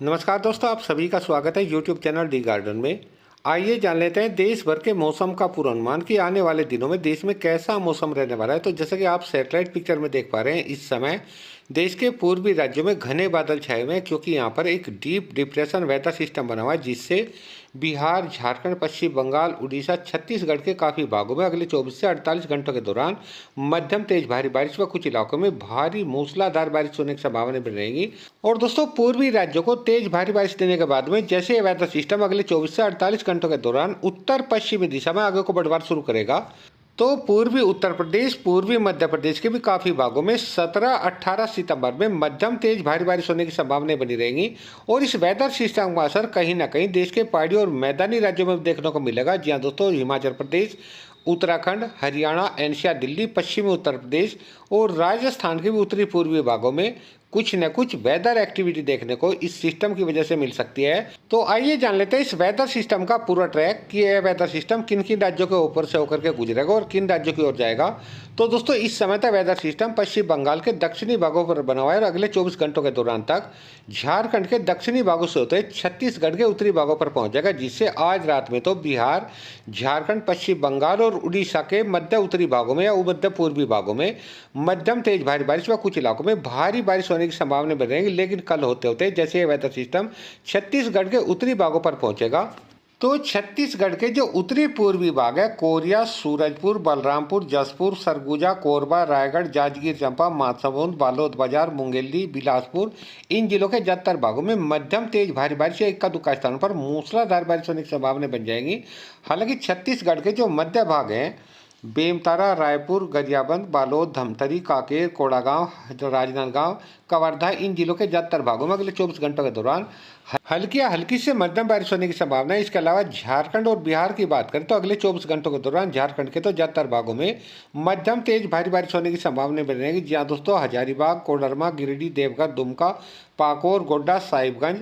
नमस्कार दोस्तों, आप सभी का स्वागत है यूट्यूब चैनल डी गार्डन में। आइए जान लेते हैं देश भर के मौसम का पूर्वानुमान कि आने वाले दिनों में देश में कैसा मौसम रहने वाला है। तो जैसे कि आप सैटेलाइट पिक्चर में देख पा रहे हैं, इस समय देश के पूर्वी राज्यों में घने बादल छाए हुए हैं, क्योंकि यहाँ पर एक डीप डिप्रेशन वेदर सिस्टम बना हुआ है, जिससे बिहार, झारखंड, पश्चिम बंगाल, उड़ीसा, छत्तीसगढ़ के काफ़ी भागों में अगले 24 से 48 घंटों के दौरान मध्यम तेज भारी बारिश व कुछ इलाकों में भारी मूसलाधार बारिश होने की संभावना बनी रहेगी। और दोस्तों, पूर्वी राज्यों को तेज भारी बारिश देने के बाद में जैसे वेदर सिस्टम अगले 24 से 48 घंटों के दौरान उत्तर पश्चिमी दिशा में आगे को बढ़वार शुरू करेगा, तो पूर्वी उत्तर प्रदेश, पूर्वी मध्य प्रदेश के भी काफ़ी भागों में 17-18 सितंबर में मध्यम तेज भारी बारिश होने की संभावनाएं बनी रहेंगी। और इस वेदर सिस्टम का असर कहीं ना कहीं देश के पहाड़ी और मैदानी राज्यों में देखने को मिलेगा। जी हाँ दोस्तों, हिमाचल प्रदेश, उत्तराखंड, हरियाणा, एनसीआर, दिल्ली, पश्चिमी उत्तर प्रदेश और राजस्थान के भी उत्तरी पूर्वी भागों में कुछ न कुछ वेदर एक्टिविटी देखने को इस सिस्टम की वजह से मिल सकती है। तो आइए जान लेते हैं इस वेदर सिस्टम का पूरा ट्रैक कि यह वेदर सिस्टम किन किन राज्यों के ऊपर से होकर के गुजरेगा और किन राज्यों की ओर जाएगा। तो दोस्तों, इस समय तक वेदर सिस्टम पश्चिम बंगाल के दक्षिणी भागों पर बना हुआ है और अगले 24 घंटों के दौरान तक झारखंड के दक्षिणी भागों से होते छत्तीसगढ़ के उत्तरी भागों पर पहुंच जाएगा, जिससे आज रात में तो बिहार, झारखंड, पश्चिम बंगाल और उड़ीसा के मध्य उत्तरी भागों में या मध्य पूर्वी भागों में मध्यम तेज भारी बारिश व कुछ इलाकों में भारी बारिश होने की संभावना बनी रहेगी। लेकिन कल होते होते जैसे ये वेदर सिस्टम छत्तीसगढ़ के उत्तरी भागों पर पहुंचेगा, तो छत्तीसगढ़ के जो उत्तरी पूर्वी भाग है, कोरिया, सूरजपुर, बलरामपुर, जसपुर, सरगुजा, कोरबा, रायगढ़, जांजगीर चांपा, महासमुंद, बालोद बाजार, मुंगेली, बिलासपुर, इन जिलों के ज्यादातर भागों में मध्यम तेज भारी बारिश या इक्का दुक्का स्थानों पर मूसलाधार बारिश होने की संभावना बन जाएंगी। हालांकि छत्तीसगढ़ के जो मध्य भाग हैं, बेमतारा, रायपुर, गरियाबंद, बालोद, धमतरी, कांकेर, कोड़ागांव, राजनांदगांव, कवर्धा, इन जिलों के ज्यादातर भागों में अगले 24 घंटों के दौरान हल्की या हल्की से मध्यम बारिश होने की संभावना है। इसके अलावा झारखंड और बिहार की बात करें तो अगले 24 घंटों के दौरान झारखंड के तो ज्यादातर भागों में मध्यम तेज भारी बारिश होने की संभावना बनेगी। जी हाँ दोस्तों, हजारीबाग, कोडरमा, गिरिडीह, देवघर, दुमका, पाकुर, गोड्डा, साहिबगंज,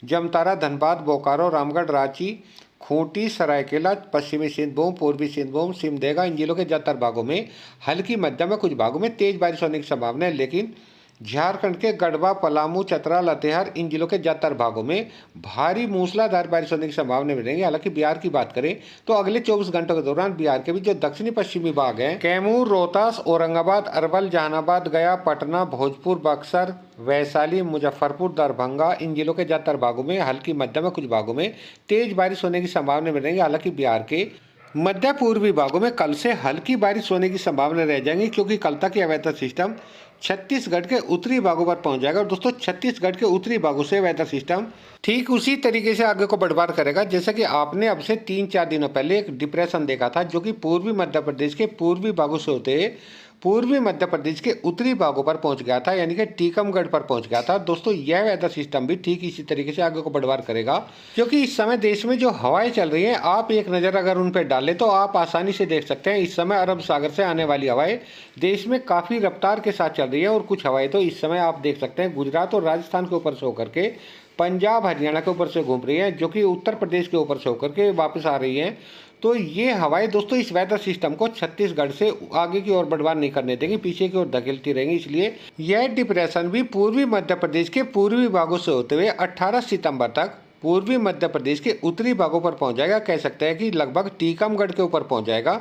जमतारा, धनबाद, बोकारो, रामगढ़, रांची, खूंटी, सरायकेला, पश्चिमी सिंहभूम, पूर्वी सिंहभूम, सिमडेगा, इन जिलों के ज्यादातर भागों में हल्की मध्यम में कुछ भागों में तेज बारिश होने की संभावना है। लेकिन झारखंड के गढ़वा, पलामू, चतरा, लातेहार, इन जिलों के ज्यादातर भागों में भारी मूसलाधार बारिश होने की संभावना मिलेंगी। हालांकि बिहार की बात करें तो अगले 24 घंटों के दौरान बिहार के भी जो दक्षिणी पश्चिमी भाग हैं, कैमूर, रोहतास, औरंगाबाद, अरवल, जहानाबाद, गया, पटना, भोजपुर, बक्सर, वैशाली, मुजफ्फरपुर, दरभंगा, इन जिलों के ज्यादातर भागों में हल्की मध्यम में कुछ भागों में तेज बारिश होने की संभावना मिलेंगी। हालांकि बिहार के मध्य पूर्वी भागों में कल से हल्की बारिश होने की संभावना रह जाएंगी, क्योंकि कल तक यह वेदर सिस्टम छत्तीसगढ़ के उत्तरी भागों पर पहुंच जाएगा। और दोस्तों, छत्तीसगढ़ के उत्तरी भागों से वेदर सिस्टम ठीक उसी तरीके से आगे को बढ़वार करेगा जैसा कि आपने अब से 3-4 दिनों पहले एक डिप्रेशन देखा था, जो कि पूर्वी मध्य प्रदेश के पूर्वी भागों से होते पूर्वी मध्य प्रदेश के उत्तरी भागों पर पहुंच गया था, यानी कि टीकमगढ़ पर पहुंच गया था। दोस्तों, यह वेदर सिस्टम भी ठीक इसी तरीके से आगे को बढ़वार करेगा, क्योंकि इस समय देश में जो हवाएं चल रही हैं, आप एक नज़र अगर उन पर डालें तो आप आसानी से देख सकते हैं। इस समय अरब सागर से आने वाली हवाएं देश में काफ़ी रफ्तार के साथ चल रही है, और कुछ हवाएं तो इस समय आप देख सकते हैं गुजरात और राजस्थान के ऊपर से होकर के पंजाब, हरियाणा के ऊपर से घूम रही है, जो कि उत्तर प्रदेश के ऊपर से होकर के वापस आ रही हैं। तो ये हवाएं दोस्तों इस वेदर सिस्टम को छत्तीसगढ़ से आगे की ओर बढ़वार नहीं करने देंगी, पीछे की ओर धकेलती रहेंगी। इसलिए यह डिप्रेशन भी पूर्वी मध्य प्रदेश के पूर्वी भागों से होते हुए 18 सितंबर तक पूर्वी मध्य प्रदेश के उत्तरी भागों पर पहुंच जाएगा। कह सकते हैं कि लगभग टीकमगढ़ के ऊपर पहुंच जाएगा,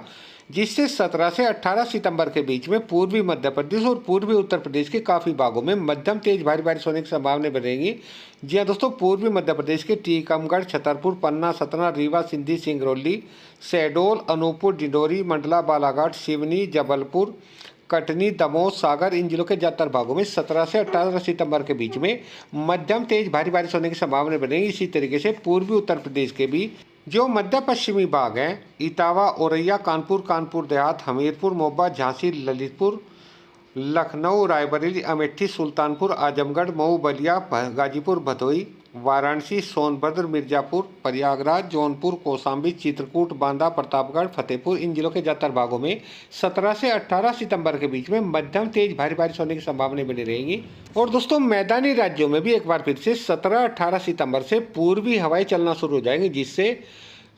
जिससे 17 से 18 सितंबर के बीच में पूर्वी मध्य प्रदेश और पूर्वी उत्तर प्रदेश के काफ़ी भागों में मध्यम तेज भारी बारिश होने की संभावना बनेगी। जी हाँ दोस्तों, पूर्वी मध्य प्रदेश के टीकमगढ़, छतरपुर, पन्ना, सतना, रीवा, सिंधी, सिंगरौली, शहडोल, अनूपपुर, डिंडोरी, मंडला, बालाघाट, सिवनी, जबलपुर, कटनी, दमोह, सागर, इन जिलों के ज्यादातर भागों में 17 से 18 सितंबर के बीच में मध्यम तेज भारी बारिश होने की संभावना बनेगी। इसी तरीके से पूर्वी उत्तर प्रदेश के भी जो मध्य पश्चिमी भाग हैं, इटावा, औरैया, कानपुर, कानपुर देहात, हमीरपुर, मोगा, झांसी, ललितपुर, लखनऊ, रायबरेली, अमेठी, सुल्तानपुर, आजमगढ़, मऊ, बलिया, गाजीपुर, भदोई, वाराणसी, सोनभद्र, मिर्जापुर, प्रयागराज, जौनपुर, कौशाम्बी, चित्रकूट, बांदा, प्रतापगढ़, फतेहपुर, इन जिलों के ज्यादातर भागों में 17 से 18 सितंबर के बीच में मध्यम तेज भारी बारिश होने की संभावना बनी रहेगी। और दोस्तों, मैदानी राज्यों में भी एक बार फिर से 17-18 सितंबर से पूर्वी हवाएं चलना शुरू हो जाएंगी, जिससे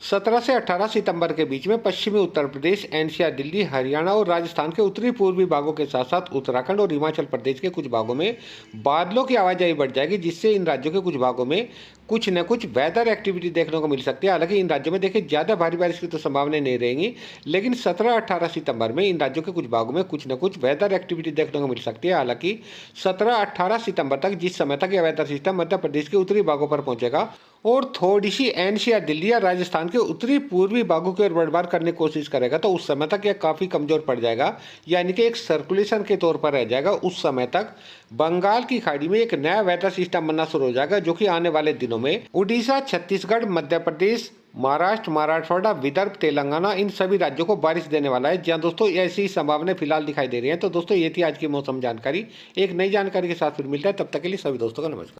17 से 18 सितंबर के बीच में पश्चिमी उत्तर प्रदेश, एनसीआर, दिल्ली, हरियाणा और राजस्थान के उत्तरी पूर्वी भागों के साथ साथ उत्तराखंड और हिमाचल प्रदेश के कुछ भागों में बादलों की आवाजाही बढ़ जाएगी, जिससे इन राज्यों के कुछ भागों में कुछ न कुछ वेदर एक्टिविटी देखने को मिल सकती है। हालांकि इन राज्यों में देखिए ज़्यादा भारी बारिश की तो संभावना नहीं रहेंगी, लेकिन 17-18 सितंबर में इन राज्यों के कुछ भागों में कुछ न कुछ वेदर एक्टिविटी देखने को मिल सकती है। हालांकि 17-18 सितंबर तक, जिस समय तक यह वेदर सिस्टम मध्य प्रदेश के उत्तरी भागों पर पहुंचेगा और थोड़ी सी एनसीआर, दिल्ली या राजस्थान के उत्तरी पूर्वी भागों की ओर बढ़ करने की कोशिश करेगा, तो उस समय तक यह काफ़ी कमज़ोर पड़ जाएगा, यानी कि एक सर्कुलेशन के तौर पर रह जाएगा। उस समय तक बंगाल की खाड़ी में एक नया वेदर सिस्टम बनना शुरू हो जाएगा, जो कि आने वाले दिनों में उड़ीसा, छत्तीसगढ़, मध्य प्रदेश, महाराष्ट्र, मराठवाड़ा, विदर्भ, तेलंगाना, इन सभी राज्यों को बारिश देने वाला है। जहां दोस्तों ऐसी संभावनाएं फिलहाल दिखाई दे रही हैं। तो दोस्तों ये थी आज की मौसम जानकारी। एक नई जानकारी के साथ फिर मिलता है, तब तक के लिए सभी दोस्तों का नमस्कार।